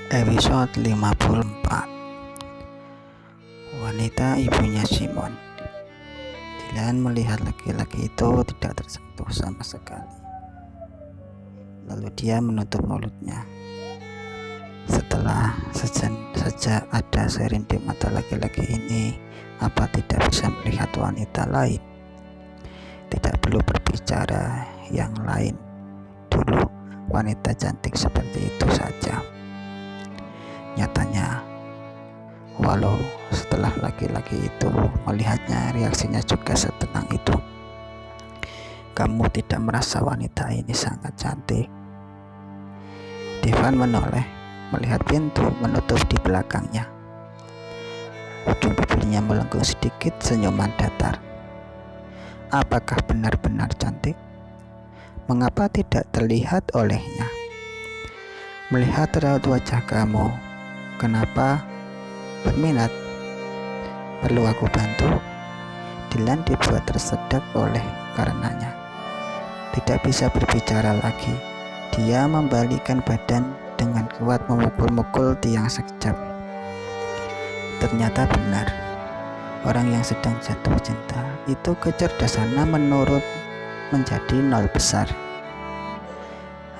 Episode 54. Wanita ibunya Simon. Dylan melihat laki-laki itu tidak tersentuh sama sekali. Lalu dia menutup mulutnya. Setelah saja ada serintip mata laki-laki ini, apa tidak bisa melihat wanita lain? Tidak perlu berbicara yang lain. Dulu wanita cantik seperti itu saja. Nyatanya, walau setelah laki-laki itu melihatnya, reaksinya juga setenang itu. Kamu tidak merasa wanita ini sangat cantik? Devan menoleh, melihat pintu menutup di belakangnya. Ujung bibirnya melengkung sedikit, senyuman datar. Apakah benar-benar cantik? Mengapa tidak terlihat olehnya? Melihat raut wajah kamu, kenapa berminat? Perlu aku bantu? Dylan dibuat tersedak oleh karenanya. Tidak bisa berbicara lagi. Dia membalikkan badan dengan kuat, memukul-mukul tiang sekejap. Ternyata benar, orang yang sedang jatuh cinta itu kecerdasannya menurut menjadi nol besar.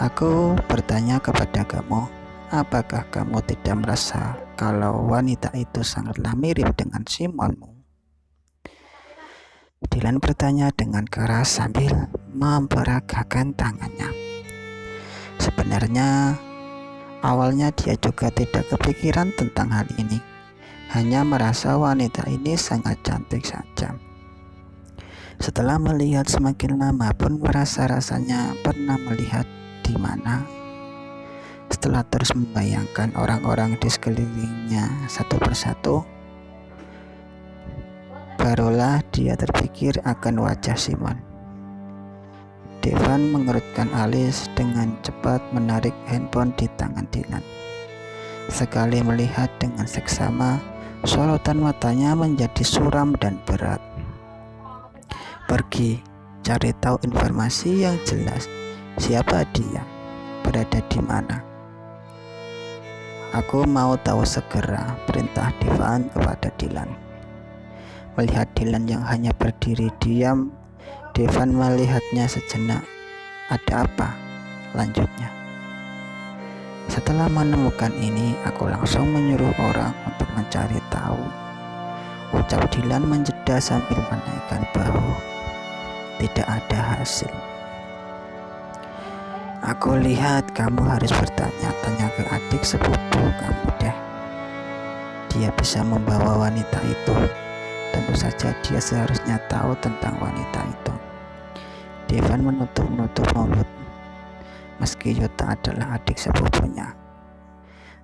Aku bertanya kepada kamu, apakah kamu tidak merasa kalau wanita itu sangatlah mirip dengan Simonmu? Dylan bertanya dengan keras sambil memperagakan tangannya. Sebenarnya awalnya dia juga tidak kepikiran tentang hal ini, hanya merasa wanita ini sangat cantik saja. Setelah melihat semakin lama pun merasa rasanya pernah melihat di mana. Setelah terus membayangkan orang-orang di sekelilingnya satu persatu, barulah dia terpikir akan wajah Simon. Devan mengerutkan alis dengan cepat, menarik handphone di tangan Dylan. Sekali melihat dengan seksama, sorotan matanya menjadi suram dan berat. Pergi, cari tahu informasi yang jelas. Siapa dia? Berada di mana? Aku mau tahu segera, perintah Devan kepada Dylan. Melihat Dylan yang hanya berdiri diam, Devan melihatnya sejenak. Ada apa? Lanjutnya. Setelah menemukan ini, aku langsung menyuruh orang untuk mencari tahu. Ucap Dylan menjeda sambil menaikkan bahu. Tidak ada hasil. Aku lihat kamu harus bertanya-tanya ke adik sepupu kamu deh. Dia bisa membawa wanita itu. Tentu saja dia seharusnya tahu tentang wanita itu. Devan menutup mulut. Meski Yuta adalah adik sepupunya,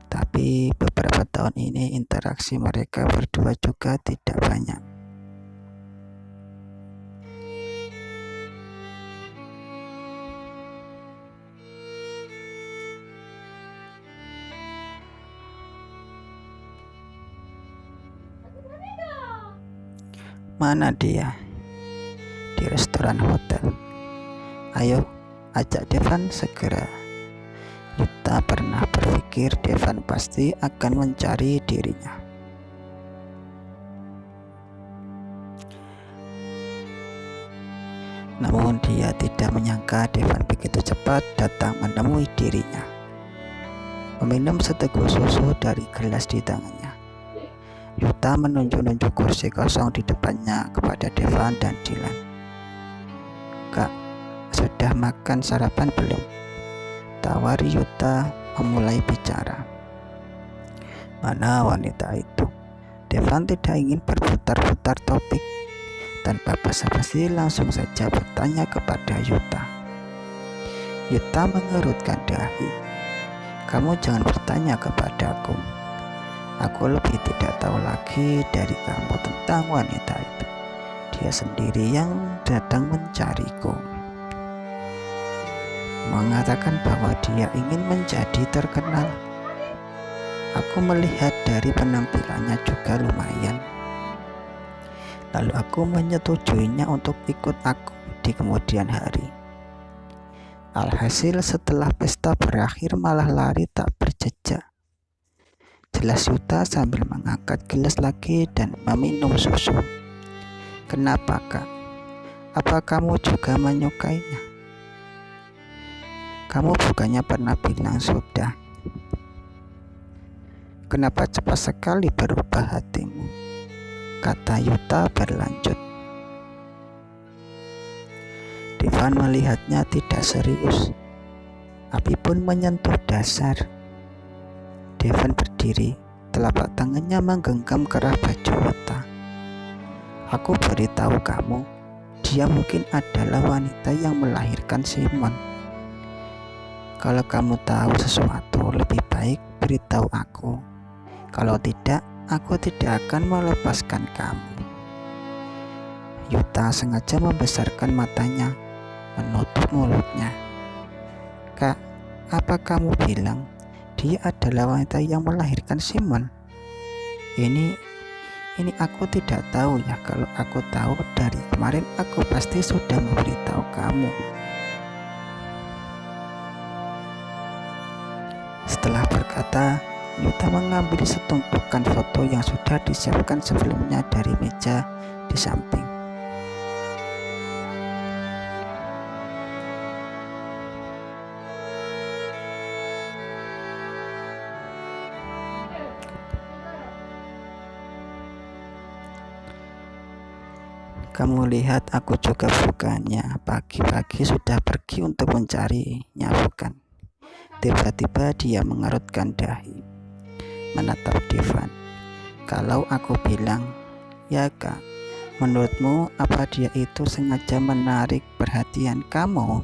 tapi beberapa tahun ini interaksi mereka berdua juga tidak banyak. Mana dia? Di restoran hotel. Ayo, ajak Devan segera. Yuta pernah berpikir Devan pasti akan mencari dirinya. Namun dia tidak menyangka Devan begitu cepat datang menemui dirinya. Meminum seteguk susu dari gelas di tangannya. Yuta menunjuk-nunjuk kursi kosong di depannya kepada Devan dan Dylan. Kak, sudah makan sarapan belum? Tawari Yuta memulai bicara. Mana wanita itu? Devan tidak ingin berputar-putar topik. Tanpa basa-basi langsung saja bertanya kepada Yuta. Yuta mengerutkan dahi. Kamu jangan bertanya kepadaku. Aku lebih tidak tahu lagi dari kamu tentang wanita itu. Dia sendiri yang datang mencariku. Mengatakan bahwa dia ingin menjadi terkenal. Aku melihat dari penampilannya juga lumayan. Lalu aku menyetujuinya untuk ikut aku di kemudian hari. Alhasil setelah pesta berakhir malah lari tak berjejak. jelas Yuta sambil mengangkat gelas lagi dan meminum susu. Kenapa, Kak? Apa kamu juga menyukainya? Kamu bukannya pernah bilang sudah. Kenapa cepat sekali berubah hatimu? Kata Yuta berlanjut. Devan melihatnya tidak serius. Api pun menyentuh dasar. Devan berdiri, telapak tangannya menggenggam kerah baju Yuta. Aku beritahu kamu, dia mungkin adalah wanita yang melahirkan Simon. Kalau kamu tahu sesuatu, lebih baik beritahu aku. Kalau tidak, aku tidak akan melepaskan kamu. Yuta sengaja membesarkan matanya, menutup mulutnya. Kak, apa kamu bilang dia adalah wanita yang melahirkan Simon? Ini aku tidak tahu ya. Kalau aku tahu dari kemarin, aku pasti sudah memberitahu kamu. Setelah berkata, Yuta mengambil setumpukan foto yang sudah disiapkan sebelumnya dari meja di samping. Kamu lihat, aku juga bukannya pagi-pagi sudah pergi untuk mencarinya, bukan? Tiba-tiba dia mengerutkan dahi, menatap Devan. Kalau aku bilang, ya Kak, menurutmu apa dia itu sengaja menarik perhatian kamu?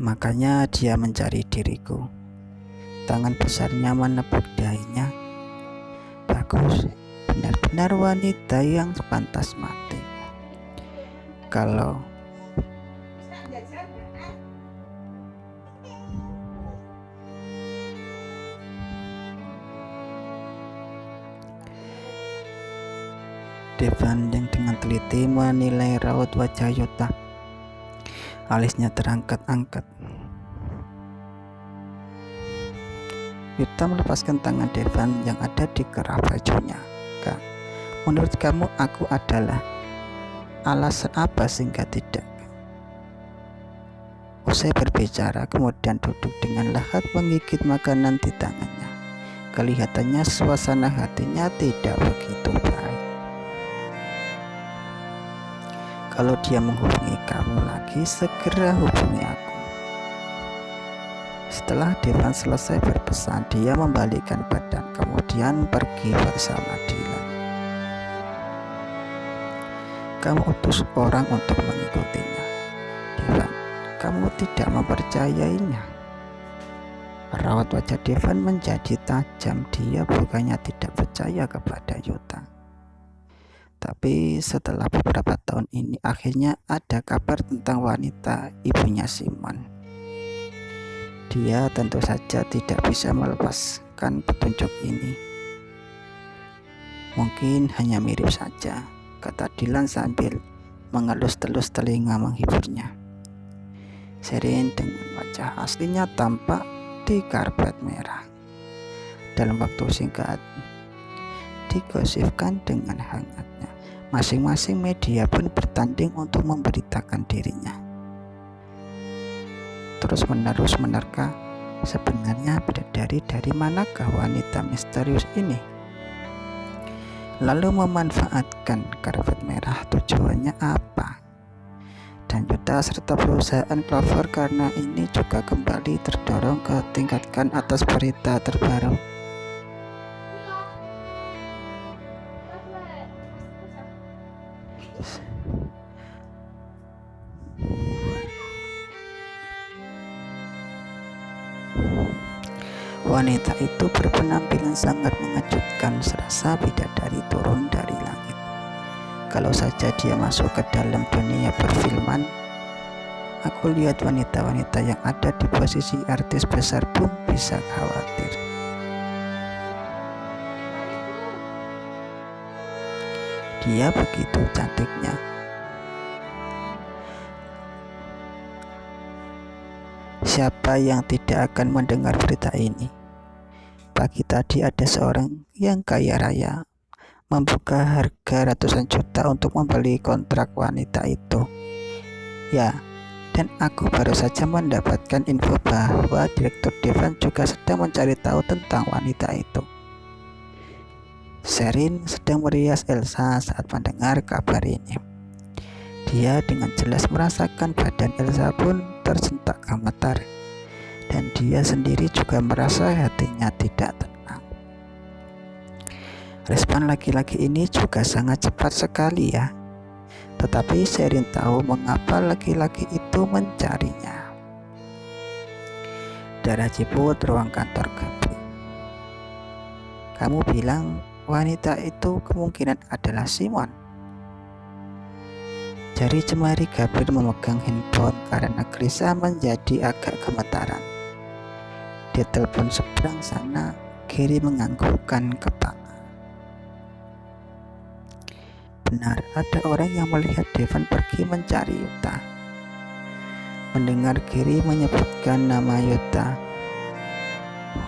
Makanya dia mencari diriku. Tangan besarnya menepuk dahinya. Bagus, benar-benar wanita yang pantas mati. Kalau Devan yang dengan teliti menilai raut wajah Yuta. Alisnya terangkat-angkat. Yuta melepaskan tangan Devan yang ada di kerah bajunya. Kak, menurut kamu aku adalah alasan apa sehingga tidak? Usai berbicara, kemudian duduk dengan lahap menggigit makanan di tangannya. Kelihatannya suasana hatinya tidak begitu baik. Kalau dia menghubungi kamu lagi, segera hubungi aku. Setelah Devan selesai berpesan, dia membalikkan badan, kemudian pergi bersama Dylan. Kamu utus orang untuk mengikutinya. Devan, kamu tidak mempercayainya. Raut wajah Devan menjadi tajam. Dia bukannya tidak percaya kepada Yuta. Tapi setelah beberapa tahun ini, akhirnya ada kabar tentang wanita ibunya Simon. Dia tentu saja tidak bisa melepaskan petunjuk ini. Mungkin hanya mirip saja, kata Dylan sambil mengelus-elus telinga menghiburnya. Sherin dengan wajah aslinya tampak di karpet merah. Dalam waktu singkat, digosipkan dengan hangatnya. Masing-masing media pun bertanding untuk memberitakan dirinya. Terus-menerus menerka, sebenarnya bidadari dari manakah wanita misterius ini? Lalu memanfaatkan karpet merah tujuannya apa? Dan Yuta serta perusahaan Clover karena ini juga kembali terdorong ke tingkatkan atas berita terbaru. Wanita itu berpenampilan sangat mengejutkan, serasa bidadari turun dari langit. Kalau saja dia masuk ke dalam dunia perfilman, aku lihat wanita-wanita yang ada di posisi artis besar pun bisa khawatir. Dia begitu cantiknya. Siapa yang tidak akan mendengar berita ini? pagi tadi ada seorang yang kaya raya membuka harga ratusan juta untuk membeli kontrak wanita itu. Ya, dan aku baru saja mendapatkan info bahwa Direktur Devan juga sedang mencari tahu tentang wanita itu. Sherin sedang merias Elsa saat mendengar kabar ini. Dia dengan jelas merasakan badan Elsa pun tersentak gemetar, dan dia sendiri juga merasa hatinya tidak tenang. Respon laki-laki ini juga sangat cepat sekali ya. Tetapi Sherin tahu mengapa laki-laki itu mencarinya. Darah Ciput, ruang kantor Gabriel. Kamu bilang wanita itu kemungkinan adalah Simon. Jari jemari Gabriel memegang handphone karena gelisah menjadi agak gemetaran. Di telepon seberang sana, Gary menganggukkan kepala. Benar, ada orang yang melihat Devan pergi mencari Yuta. Mendengar Gary menyebutkan nama Yuta,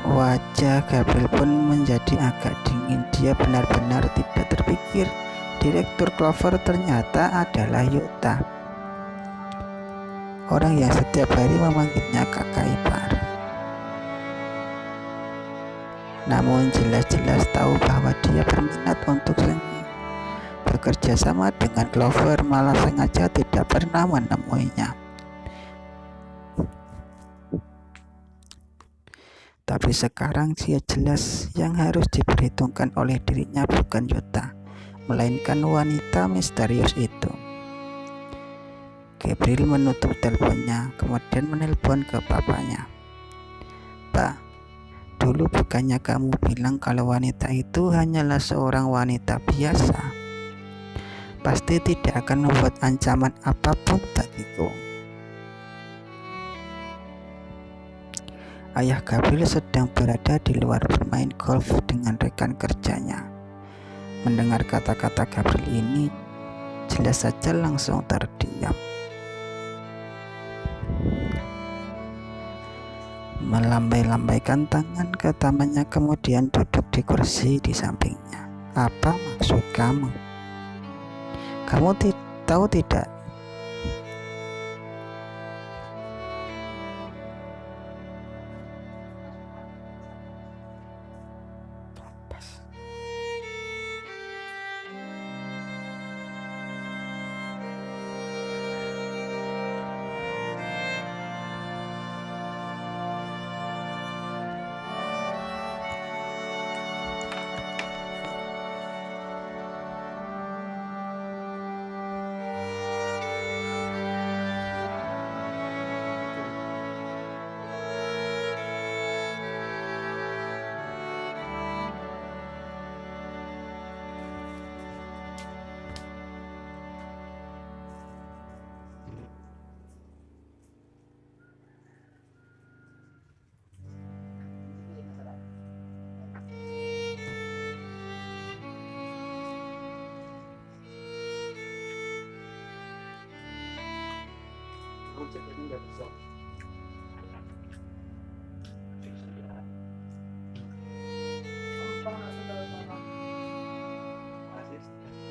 wajah Gabriel pun menjadi agak dingin. Dia benar-benar tidak terpikir Direktur Clover ternyata adalah Yuta, orang yang setiap hari memanggilnya kakak ipar. Namun jelas-jelas tahu bahwa dia berminat untuk bekerja sama dengan Clover, malah sengaja tidak pernah menemuinya. Tapi sekarang dia jelas yang harus diperhitungkan oleh dirinya bukan Yuta, melainkan wanita misterius itu. Gabriel menutup teleponnya, kemudian menelpon ke papanya. Pak, dulu bukannya kamu bilang kalau wanita itu hanyalah seorang wanita biasa? Pasti tidak akan membuat ancaman apapun bagiku. Ayah Gabriel sedang berada di luar bermain golf dengan rekan kerjanya. Mendengar kata-kata Gabriel ini, jelas saja langsung terdiam. Melambai-lambaikan tangan ke tamannya, kemudian duduk di kursi di sampingnya. Apa maksud kamu? Kamu tahu tidak? Ini nggak bisa.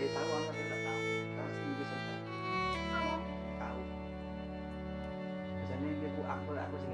Dia tahu apa tidak tahu. Tahu sih bisa tahu. Biasanya dia aku sih